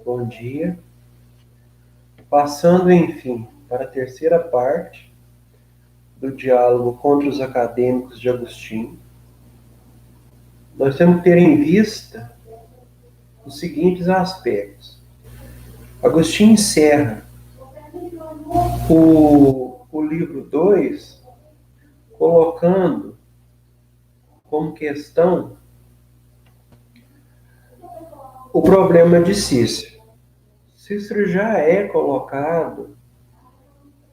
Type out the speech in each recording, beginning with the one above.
Bom dia. Passando, enfim, para a terceira parte do diálogo contra os acadêmicos de Agostinho, nós temos que ter em vista os seguintes aspectos. Agostinho encerra o livro 2 colocando como questão o problema de Cícero. Cícero já é colocado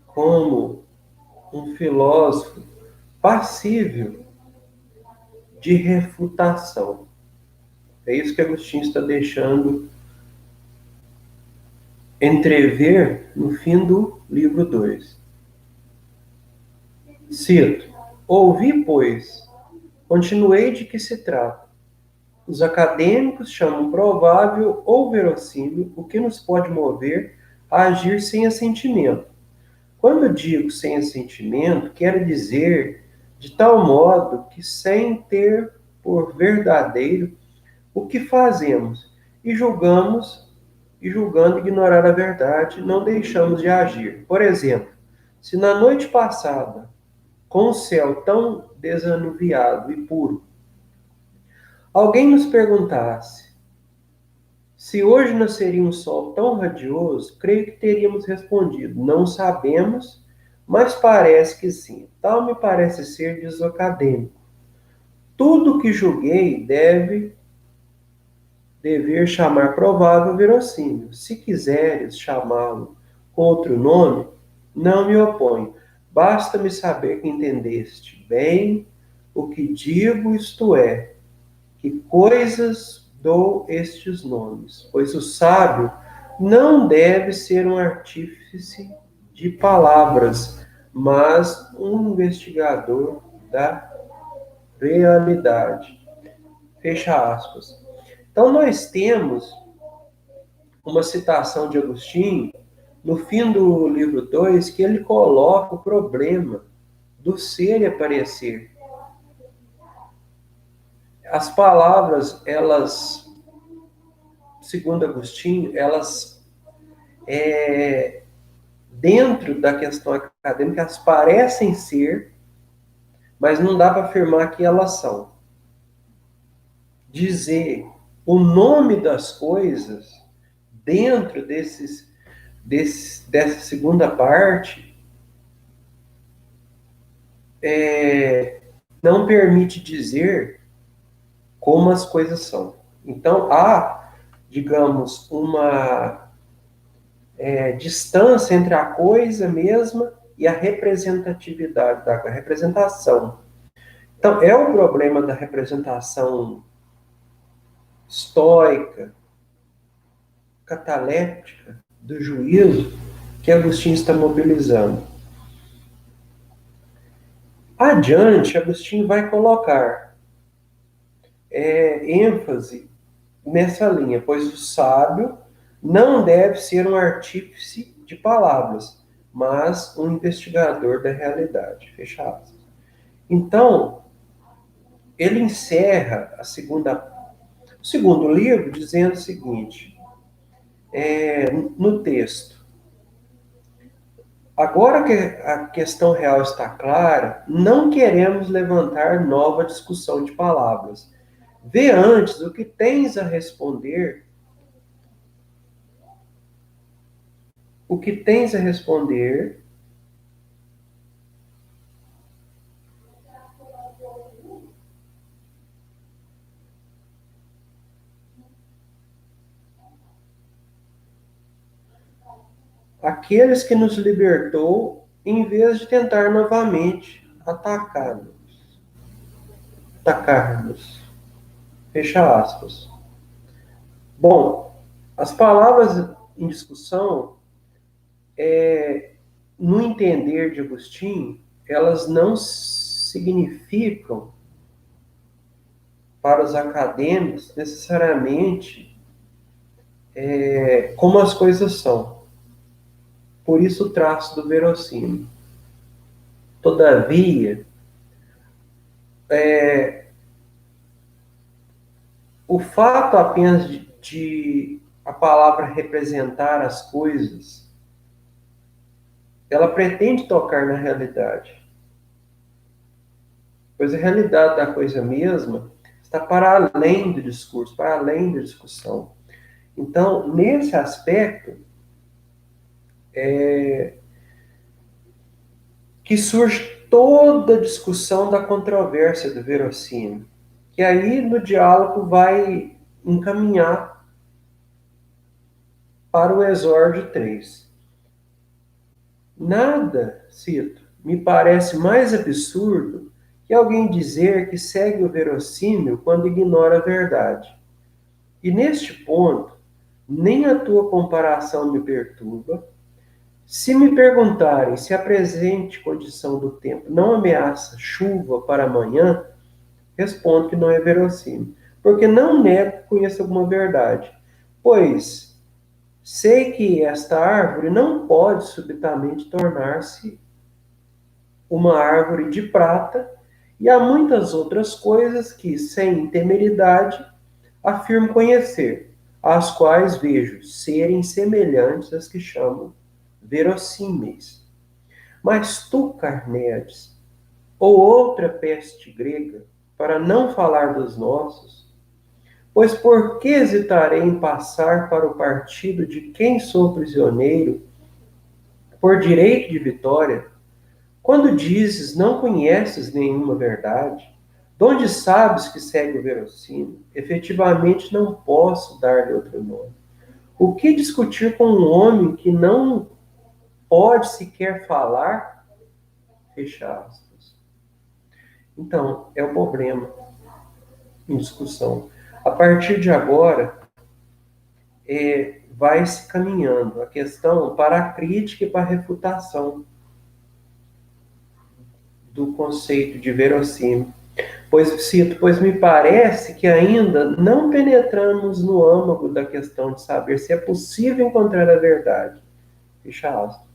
como um filósofo passível de refutação. É isso que Agostinho está deixando entrever no fim do livro 2. Cito: ouvi, pois, continuei de que se trata. Os acadêmicos chamam provável ou verossímil o que nos pode mover a agir sem assentimento. Quando digo sem assentimento, quero dizer de tal modo que sem ter por verdadeiro o que fazemos e julgamos e julgando ignorar a verdade, não deixamos de agir. Por exemplo, se na noite passada, com o céu tão desanuviado e puro, alguém nos perguntasse se hoje nasceria um sol tão radioso, creio que teríamos respondido: não sabemos, mas parece que sim. Tal me parece ser desacadêmico. Tudo que julguei dever chamar provável verossímil. Se quiseres chamá-lo com outro nome, não me oponho. Basta-me saber que entendeste bem o que digo, isto é, que coisas dou estes nomes, pois o sábio não deve ser um artífice de palavras, mas um investigador da realidade. Fecha aspas. Então, nós temos uma citação de Agostinho, no fim do livro 2, que ele coloca o problema do ser e aparecer. As palavras, elas, segundo Agostinho, elas, dentro da questão acadêmica, elas parecem ser, mas não dá para afirmar que elas são. Dizer o nome das coisas dentro dessa segunda parte não permite dizer como as coisas são. Então, há, digamos, uma distância entre a coisa mesma e a representatividade da representação. Então, é o problema da representação estoica, cataléptica, do juízo, que Agostinho está mobilizando. Adiante, Agostinho vai colocar ênfase nessa linha, pois o sábio não deve ser um artífice de palavras, mas um investigador da realidade. Fecha aspas. Então, ele encerra o segundo livro dizendo o seguinte, no texto: agora que a questão real está clara, não queremos levantar nova discussão de palavras. Vê antes o que tens a responder, o que tens a responder aqueles que nos libertou, em vez de tentar novamente atacar-nos. Fecha aspas. Bom, as palavras em discussão, no entender de Agostinho, elas não significam para os acadêmicos necessariamente como as coisas são. Por isso o traço do verossímil. Todavia, o fato apenas de a palavra representar as coisas, ela pretende tocar na realidade, pois a realidade da coisa mesma está para além do discurso, para além da discussão. Então, nesse aspecto, que surge toda a discussão da controvérsia do verossímil, que aí no diálogo vai encaminhar para o exórdio 3. Nada, cito, me parece mais absurdo que alguém dizer que segue o verossímil quando ignora a verdade. E neste ponto, nem a tua comparação me perturba. Se me perguntarem se a presente condição do tempo não ameaça chuva para amanhã, respondo que não é verossímil, porque não nego que conheço alguma verdade, pois sei que esta árvore não pode subitamente tornar-se uma árvore de prata, e há muitas outras coisas que, sem temeridade, afirmo conhecer, as quais vejo serem semelhantes às que chamo verossímeis. Mas tu, Carneades, ou outra peste grega, para não falar dos nossos, pois por que hesitarei em passar para o partido de quem sou prisioneiro, por direito de vitória, quando dizes não conheces nenhuma verdade, donde sabes que segue o verossímil, efetivamente não posso dar-lhe outro nome. O que discutir com um homem que não pode sequer falar? Fecha aspas. Então, é o problema em discussão. A partir de agora, vai se caminhando a questão para a crítica e para a refutação do conceito de verossímil. Pois me parece que ainda não penetramos no âmago da questão de saber se é possível encontrar a verdade. Fecha aspas.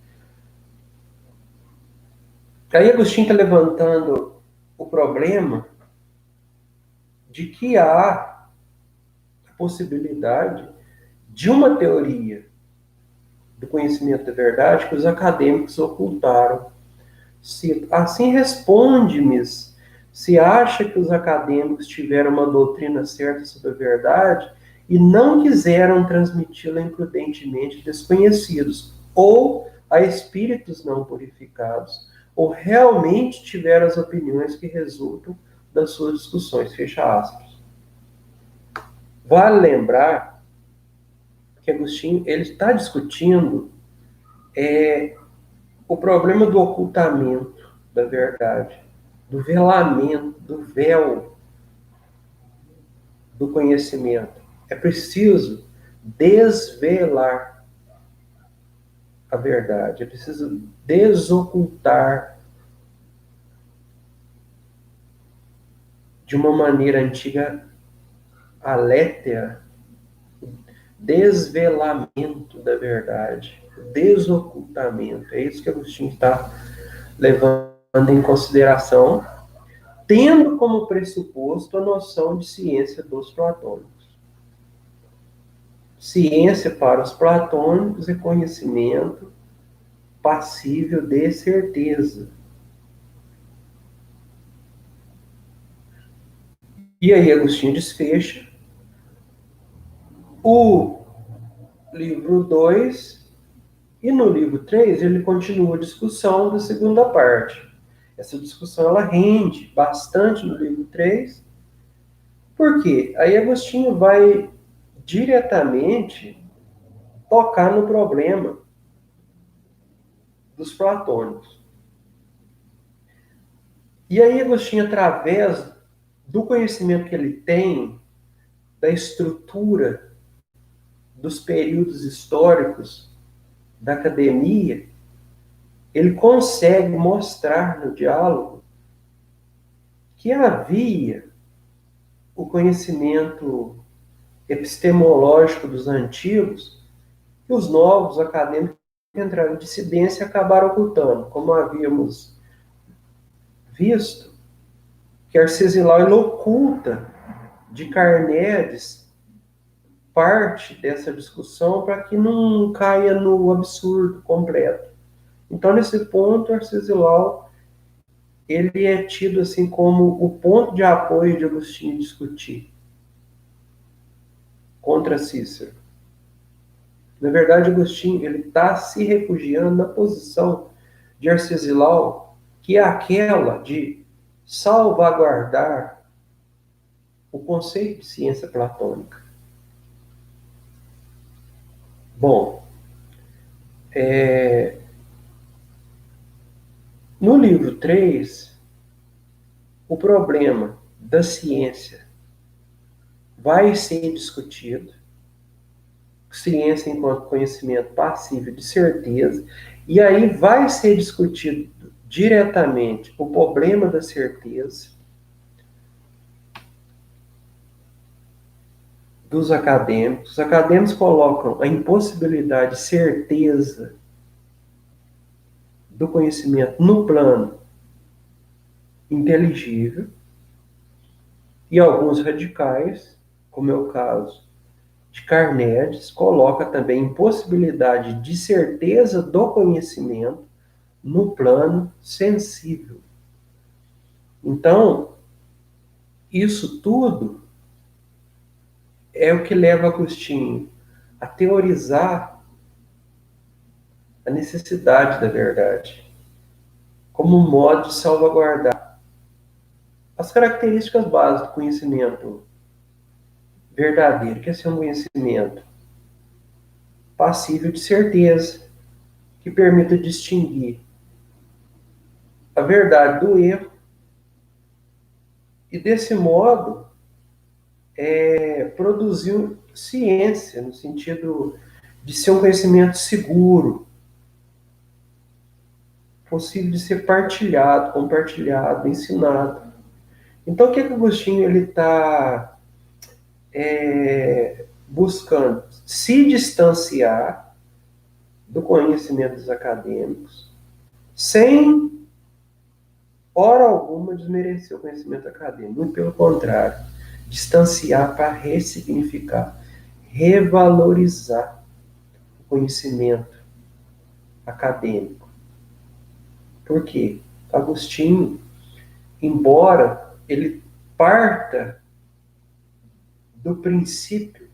Aí Agostinho está levantando o problema de que há a possibilidade de uma teoria do conhecimento da verdade que os acadêmicos ocultaram. Assim responde-me se acha que os acadêmicos tiveram uma doutrina certa sobre a verdade e não quiseram transmiti-la imprudentemente a desconhecidos, ou a espíritos não purificados, ou realmente tiveram as opiniões que resultam das suas discussões. Fecha aspas. Vale lembrar que Agostinho ele está discutindo o problema do ocultamento da verdade, do velamento, do véu do conhecimento. É preciso desvelar a verdade, é preciso desocultar de uma maneira antiga, alétea, desvelamento da verdade, desocultamento. É isso que Agostinho está levando em consideração, tendo como pressuposto a noção de ciência dos platônicos. Ciência para os platônicos é conhecimento passível de certeza. E aí Agostinho desfecha o livro 2, e no livro 3 ele continua a discussão da segunda parte. Essa discussão ela rende bastante no livro 3. Por quê? Aí Agostinho vai diretamente tocar no problema dos platônicos. E aí Agostinho, através do conhecimento que ele tem da estrutura dos períodos históricos da academia, ele consegue mostrar no diálogo que havia o conhecimento epistemológico dos antigos que os novos acadêmicos entraram em dissidência e acabaram ocultando, como havíamos visto que Arcesilau ele oculta de Carneades parte dessa discussão para que não caia no absurdo completo. Então, nesse ponto, Arcesilau ele é tido assim como o ponto de apoio de Agostinho discutir contra Cícero. Na verdade, Agostinho ele está se refugiando na posição de Arcesilau, que é aquela de salvaguardar o conceito de ciência platônica. Bom, no livro 3, o problema da ciência vai ser discutido, ciência enquanto conhecimento passível de certeza, e aí vai ser discutido diretamente o problema da certeza dos acadêmicos. Os acadêmicos colocam a impossibilidade de certeza do conhecimento no plano inteligível, e alguns radicais, como é o caso de Carneades, coloca também impossibilidade de certeza do conhecimento no plano sensível. Então, isso tudo é o que leva Agostinho a teorizar a necessidade da verdade como um modo de salvaguardar as características básicas do conhecimento verdadeiro, que é ser um conhecimento passível de certeza, que permita distinguir a verdade do erro, e desse modo produzir ciência, no sentido de ser um conhecimento seguro, possível de ser partilhado, compartilhado, ensinado. Então, o que Agostinho ele está buscando? Se distanciar do conhecimento dos acadêmicos, sem hora alguma desmerecer o conhecimento acadêmico. Muito pelo contrário, distanciar para ressignificar, revalorizar o conhecimento acadêmico. Por quê? Agostinho, embora ele parta do princípio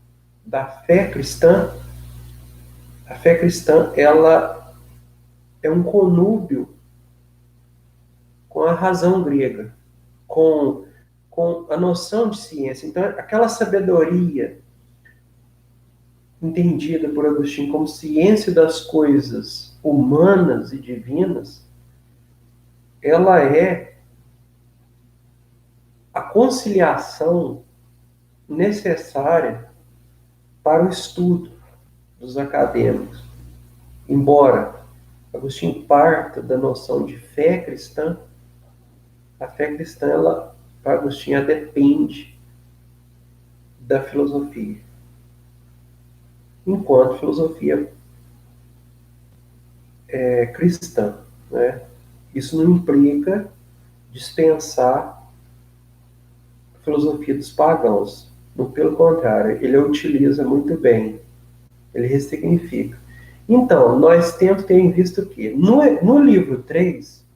da fé cristã, a fé cristã ela é um conúbio com a razão grega, com a noção de ciência. Então, aquela sabedoria entendida por Agostinho como ciência das coisas humanas e divinas, ela é a conciliação necessária para o estudo dos acadêmicos. Embora Agostinho parta da noção de fé cristã, a fé cristã, ela, para Agostinho, ela depende da filosofia, enquanto filosofia cristã, né? Isso não implica dispensar a filosofia dos pagãos. Não, pelo contrário, ele a utiliza muito bem. Ele ressignifica. Então, nós temos que ter visto que no livro 3,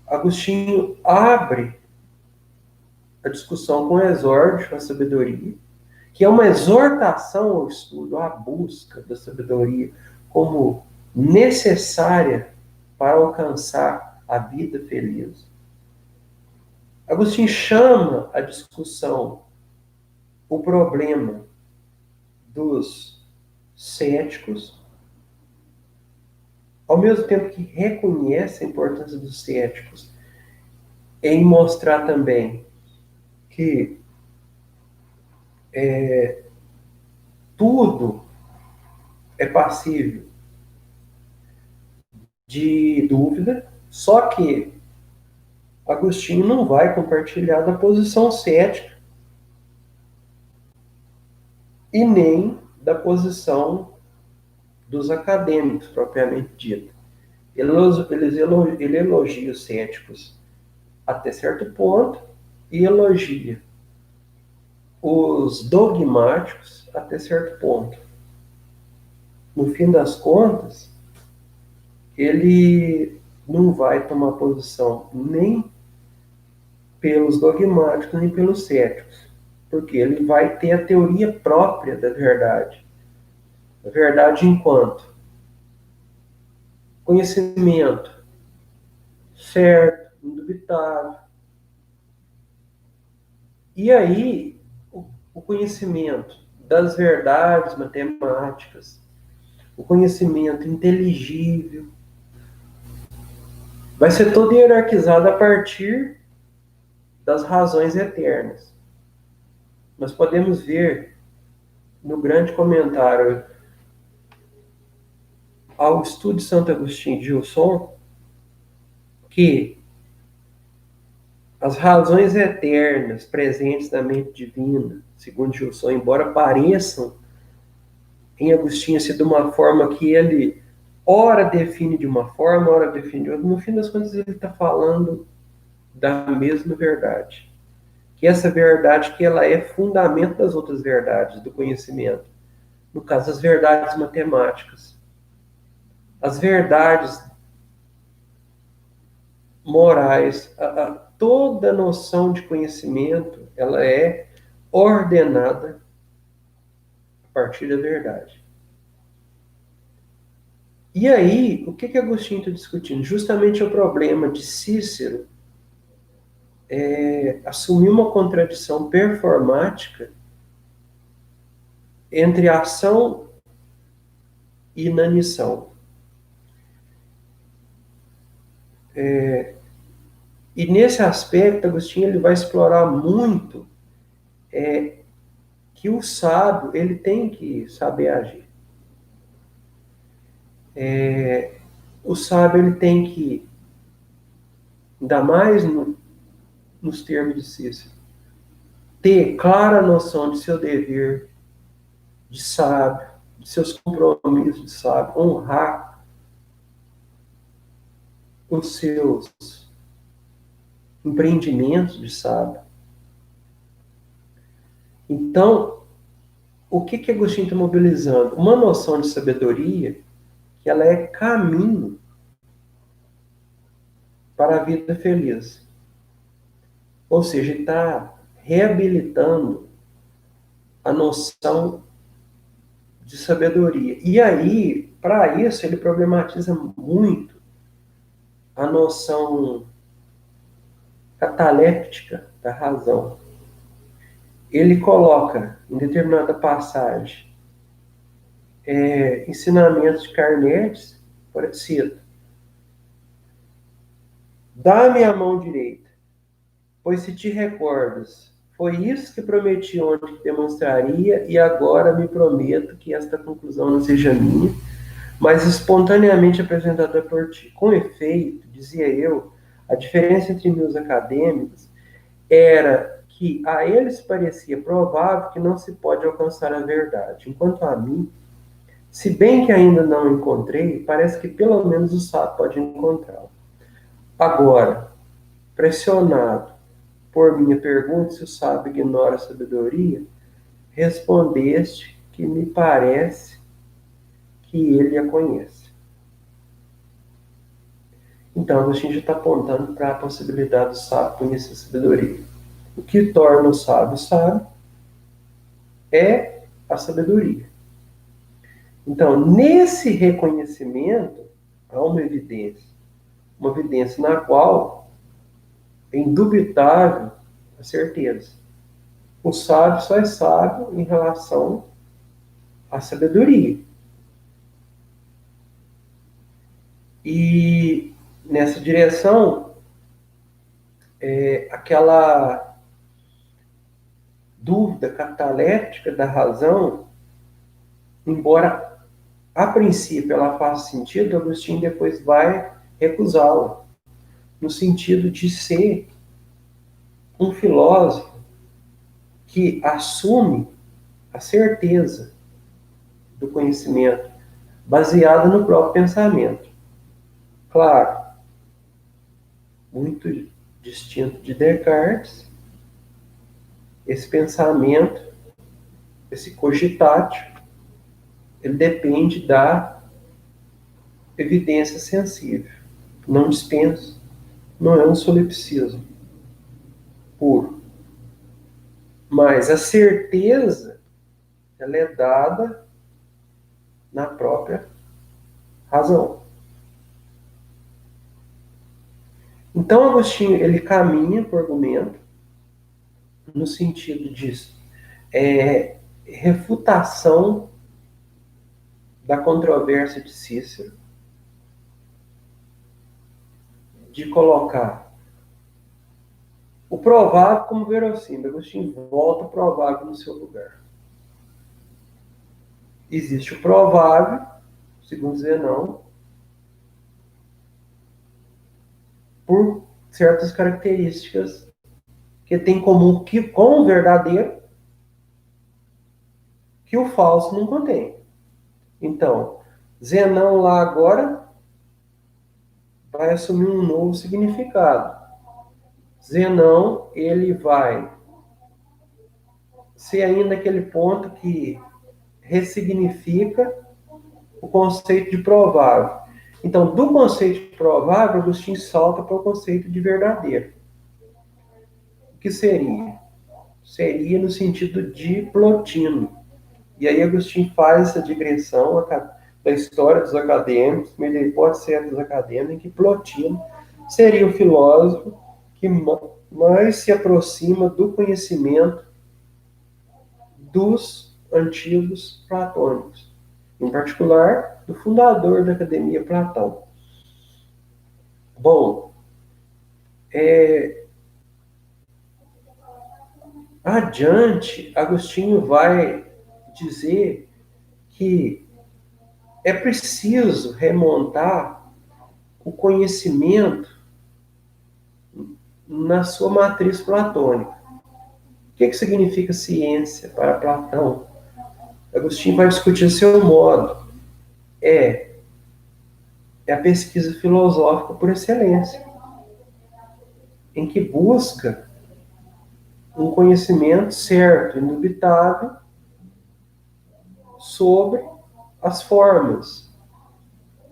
Agostinho abre a discussão com o exórdio à sabedoria, que é uma exortação ao estudo, à busca da sabedoria como necessária para alcançar a vida feliz. Agostinho chama a discussão o problema dos céticos, ao mesmo tempo que reconhece a importância dos céticos em mostrar também que tudo é passível de dúvida, só que Agostinho não vai compartilhar da posição cética e nem da posição dos acadêmicos, propriamente dita. Ele elogia os céticos até certo ponto e elogia os dogmáticos até certo ponto. No fim das contas, ele não vai tomar posição nem pelos dogmáticos nem pelos céticos, porque ele vai ter a teoria própria da verdade. A verdade enquanto conhecimento certo, indubitável. E aí, o conhecimento das verdades matemáticas, o conhecimento inteligível, vai ser todo hierarquizado a partir das razões eternas. Nós podemos ver no grande comentário ao estudo de Santo Agostinho de Gilson que as razões eternas presentes na mente divina, segundo Gilson, embora pareçam em Agostinho ser de uma forma que ele ora define de uma forma, ora define de outra, no fim das contas ele está falando da mesma verdade. Que essa verdade que ela é fundamento das outras verdades do conhecimento. No caso, as verdades matemáticas. As verdades morais, toda noção de conhecimento, ela é ordenada a partir da verdade. E aí, o que Agostinho está discutindo? Justamente o problema de Cícero assumir uma contradição performática entre ação e inanição. E nesse aspecto, Agostinho ele vai explorar muito que o sábio ele tem que saber agir. O sábio ele tem que, ainda mais nos termos de Cícero, ter clara noção de seu dever de sábio, de seus compromissos de sábio, honrar os seus empreendimentos de sábio. Então, o que Agostinho está mobilizando? Uma noção de sabedoria que ela é caminho para a vida feliz. Ou seja, ele está reabilitando a noção de sabedoria. E aí, para isso, ele problematiza muito a noção cataléptica da razão. Ele coloca, em determinada passagem, ensinamentos de Carneades, por exemplo, dá-me a mão direita, pois se te recordas, foi isso que prometi ontem que demonstraria, e agora me prometo que esta conclusão não seja minha, mas espontaneamente apresentada por ti. Com efeito, dizia eu, a diferença entre meus acadêmicos era que a eles parecia provável que não se pode alcançar a verdade, enquanto a mim, se bem que ainda não encontrei, parece que pelo menos o sábio pode encontrá-lo. Agora, pressionado por minha pergunta se o sábio ignora a sabedoria, respondeste que me parece que ele a conhece. Então, a gente já está apontando para a possibilidade do sábio conhecer a sabedoria. O que torna o sábio sábio é a sabedoria. Então, nesse reconhecimento, há uma evidência na qual é indubitável a certeza. O sábio só é sábio em relação à sabedoria. E nessa direção, aquela dúvida catalética da razão, embora a princípio ela faça sentido, Agostinho depois vai recusá-la, no sentido de ser um filósofo que assume a certeza do conhecimento baseada no próprio pensamento. Claro, muito distinto de Descartes, esse pensamento, esse cogitatio, ele depende da evidência sensível. Não dispensa, não é um solipsismo puro. Mas a certeza, ela é dada na própria razão. Então, Agostinho, ele caminha para o argumento no sentido disso. Refutação da controvérsia de Cícero, de colocar o provável como verossímil. Agostinho volta o provável no seu lugar. Existe o provável, segundo Zenão, por certas características que tem em comum com o verdadeiro, que o falso não contém. Então, Zenão lá agora vai assumir um novo significado. Zenão, ele vai ser ainda aquele ponto que ressignifica o conceito de provável. Então, do conceito de provável, Agostinho salta para o conceito de verdadeiro. O que seria? Seria no sentido de Plotino. E aí Agostinho faz essa digressão da história dos acadêmicos, mas ele pode ser dos acadêmicos, que Plotino seria o filósofo que mais se aproxima do conhecimento dos antigos platônicos, em particular do fundador da Academia, Platão. Bom, adiante, Agostinho vai dizer que é preciso remontar o conhecimento na sua matriz platônica. O que significa ciência para Platão? Agostinho vai discutir o seu modo. É a pesquisa filosófica por excelência, em que busca um conhecimento certo, indubitável, sobre as formas,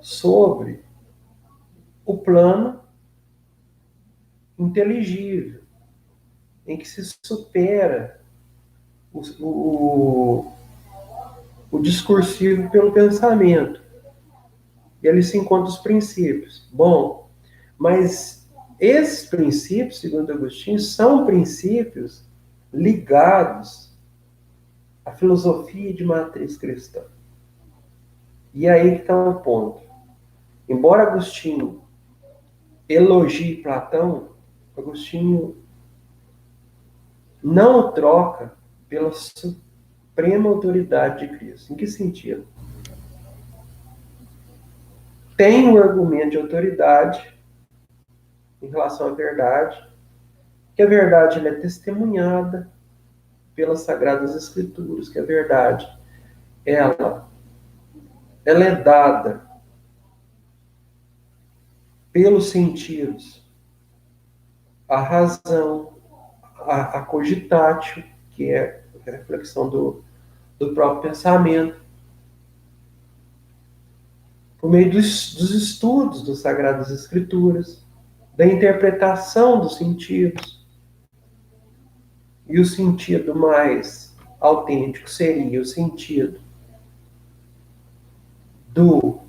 sobre o plano inteligível, em que se supera o discursivo pelo pensamento. E ali se encontram os princípios. Bom, mas esses princípios, segundo Agostinho, são princípios ligados à filosofia de matriz cristã. E aí que está o ponto. Embora Agostinho elogie Platão, Agostinho não o troca pela suprema autoridade de Cristo. Em que sentido? Tem um argumento de autoridade em relação à verdade, que a verdade ela é testemunhada pelas Sagradas Escrituras, que a verdade ela é dada pelos sentidos, a razão, a cogitatio, que é a reflexão do próprio pensamento, por meio dos estudos das Sagradas Escrituras, da interpretação dos sentidos. E o sentido mais autêntico seria o sentido do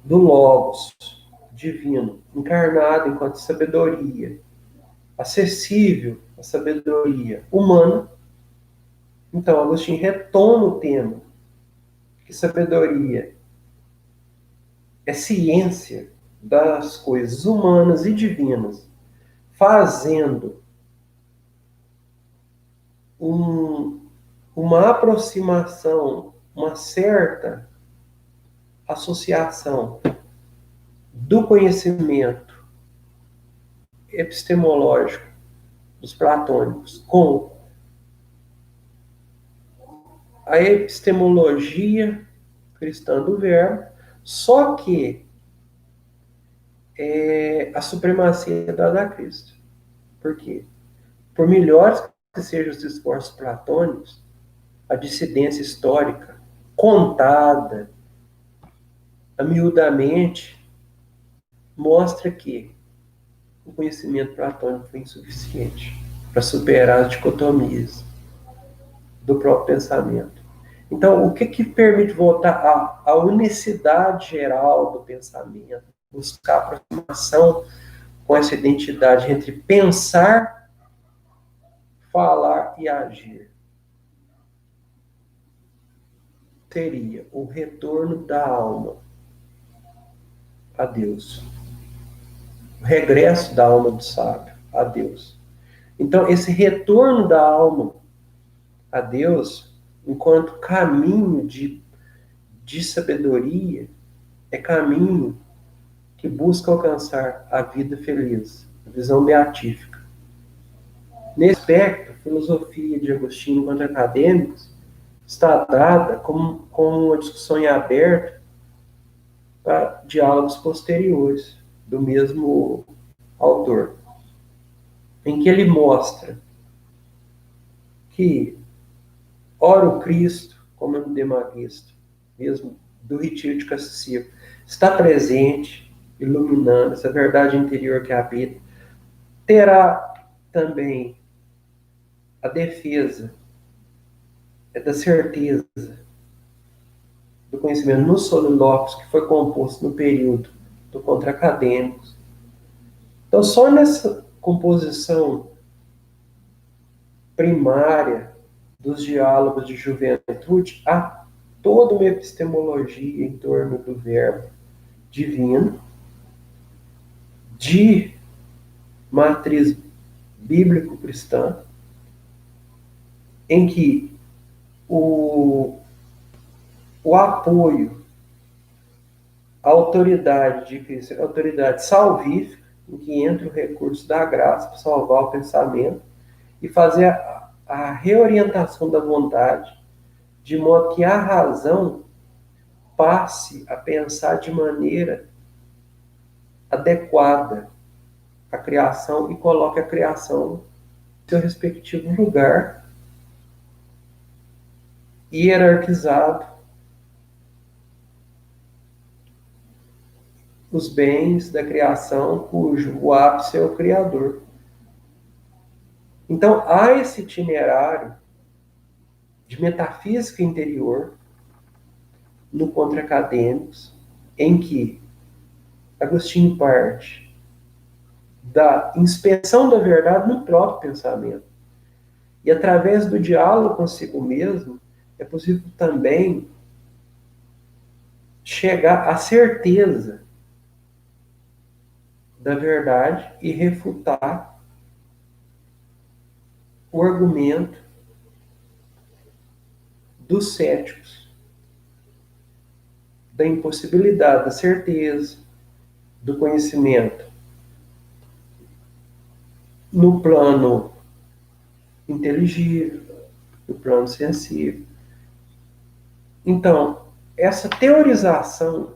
Logos divino, encarnado enquanto sabedoria, acessível à sabedoria humana. Então, Agostinho retoma o tema que sabedoria é ciência das coisas humanas e divinas, fazendo uma aproximação, uma certa associação do conhecimento epistemológico dos platônicos com a epistemologia cristã do verbo, só que a supremacia é dada a Cristo. Por quê? por melhores que sejam os esforços platônicos, a dissidência histórica, contada, amiudamente, mostra que o conhecimento platônico foi insuficiente para superar as dicotomias do próprio pensamento. Então, o que permite voltar à unicidade geral do pensamento, buscar aproximação com essa identidade entre pensar, falar e agir? Seria o retorno da alma a Deus, o regresso da alma do sábio a Deus. Então, esse retorno da alma a Deus, enquanto caminho de sabedoria, é caminho que busca alcançar a vida feliz, a visão beatífica. Nesse aspecto, a filosofia de Agostinho contra acadêmicos está dada como uma discussão em aberto para diálogos posteriores do mesmo autor, em que ele mostra que, ora o Cristo, como no Demaguisto, mesmo do Retiro de Cacicíaco, está presente, iluminando essa verdade interior que habita, terá também a defesa da certeza do conhecimento nos solilóquios, que foi composto no período do Contra Acadêmicos. Então, só nessa composição primária dos diálogos de juventude, há toda uma epistemologia em torno do verbo divino, de matriz bíblico-cristã, em que o apoio à autoridade de Cristo, a autoridade salvífica, em que entra o recurso da graça para salvar o pensamento e fazer a reorientação da vontade, de modo que a razão passe a pensar de maneira adequada à criação e coloque a criação no seu respectivo lugar, hierarquizado, os bens da criação, cujo o ápice é o Criador. Então, há esse itinerário de metafísica interior no Contra Acadêmicos, em que Agostinho parte da inspeção da verdade no próprio pensamento. E através do diálogo consigo mesmo, é possível também chegar à certeza da verdade e refutar o argumento dos céticos, da impossibilidade, da certeza, do conhecimento no plano inteligível, no plano sensível. Então, essa teorização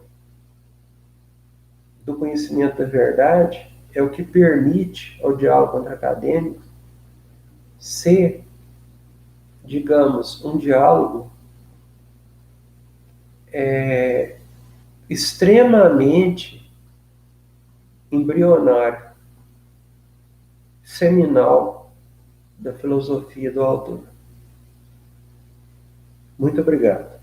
do conhecimento da verdade é o que permite ao diálogo contra-acadêmico ser, digamos, um diálogo extremamente embrionário, seminal da filosofia do autor. Muito obrigado.